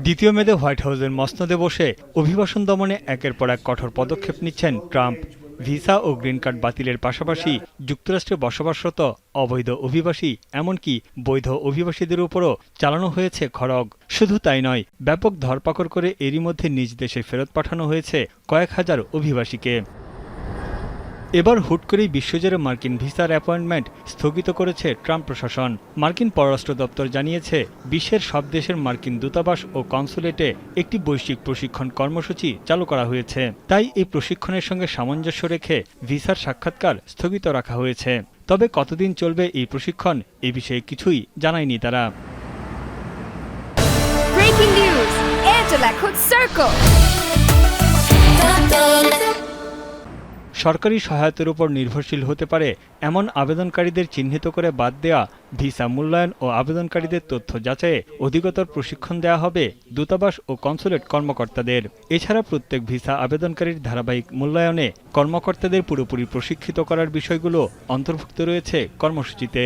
দ্বিতীয় মেয়াদে হোয়াইট হাউসের মসনদে বসে অভিবাসন দমনে একের পর এক কঠোর পদক্ষেপ নিচ্ছেন ট্রাম্প। ভিসা ও গ্রিন কার্ড বাতিলের পাশাপাশি যুক্তরাষ্ট্রে বসবাসরত অবৈধ অভিবাসী এমনকি বৈধ অভিবাসীদের উপরও চালানো হয়েছে খড়গ। শুধু তাই নয়, ব্যাপক ধরপাকড় করে এরই মধ্যে নিজ দেশে ফেরত পাঠানো হয়েছে কয়েক হাজার অভিবাসীকে। এবার হুট করেই বিশ্বজুড়ে মার্কিন ভিসার অ্যাপয়েন্টমেন্ট স্থগিত করেছে ট্রাম্প প্রশাসন। মার্কিন পররাষ্ট্র দপ্তর জানিয়েছে, বিশ্বের সব দেশের মার্কিন দূতাবাস ও কনসুলেটে একটি বৈশ্বিক প্রশিক্ষণ কর্মসূচি চালু করা হয়েছে। তাই এই প্রশিক্ষণের সঙ্গে সামঞ্জস্য রেখে ভিসার সাক্ষাৎকার স্থগিত রাখা হয়েছে। তবে কতদিন চলবে এই প্রশিক্ষণ, এ বিষয়ে কিছুই জানায়নি তারা। ব্রেকিং নিউজ, এয়ারটেল এখন সার্কেল। সরকারি সহায়তার উপর নির্ভরশীল হতে পারে এমন আবেদনকারীদের চিহ্নিত করে বাদ দেয়া, ভিসা মূল্যায়ন ও আবেদনকারীদের তথ্য যাচাইয়ে অধিকতর প্রশিক্ষণ দেওয়া হবে দূতাবাস ও কনসুলেট কর্মকর্তাদের। এছাড়া প্রত্যেক ভিসা আবেদনকারীর ধারাবাহিক মূল্যায়নে কর্মকর্তাদের পুরোপুরি প্রশিক্ষিত করার বিষয়গুলো অন্তর্ভুক্ত রয়েছে কর্মসূচিতে।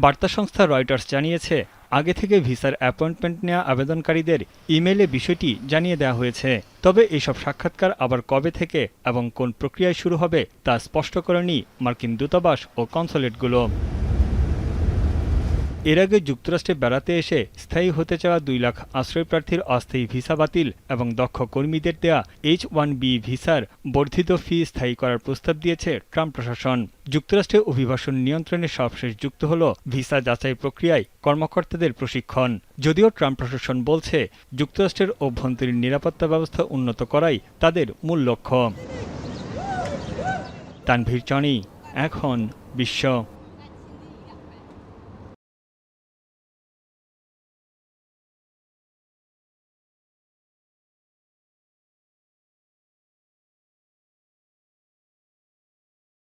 বার্তা সংস্থা রয়টার্স জানিয়েছে, আগে থেকে ভিসার অ্যাপয়েন্টমেন্ট নেওয়া আবেদনকারীদের ইমেইলে বিষয়টি জানিয়ে দেওয়া হয়েছে। তবে এসব সাক্ষাৎকার আবার কবে থেকে এবং কোন প্রক্রিয়ায় শুরু হবে তা স্পষ্ট করেনি মার্কিন দূতাবাস ও কনসুলেটগুলো। এর আগে যুক্তরাষ্ট্রে বেড়াতে এসে স্থায়ী হতে চাওয়া 2 লাখ আশ্রয়প্রার্থীর অস্থায়ী ভিসা বাতিল এবং দক্ষ কর্মীদের দেয়া H-1B ভিসার বর্ধিত ফি স্থায়ী করার প্রস্তাব দিয়েছে ট্রাম্প প্রশাসন। যুক্তরাষ্ট্রে অভিবাসন নিয়ন্ত্রণের সবশেষ যুক্ত হল ভিসা যাচাই প্রক্রিয়ায় কর্মকর্তাদের প্রশিক্ষণ। যদিও ট্রাম্প প্রশাসন বলছে, যুক্তরাষ্ট্রের অভ্যন্তরীণ নিরাপত্তা ব্যবস্থা উন্নত করাই তাদের মূল লক্ষ্য। তানভীর চনি, এখন বিশ্ব।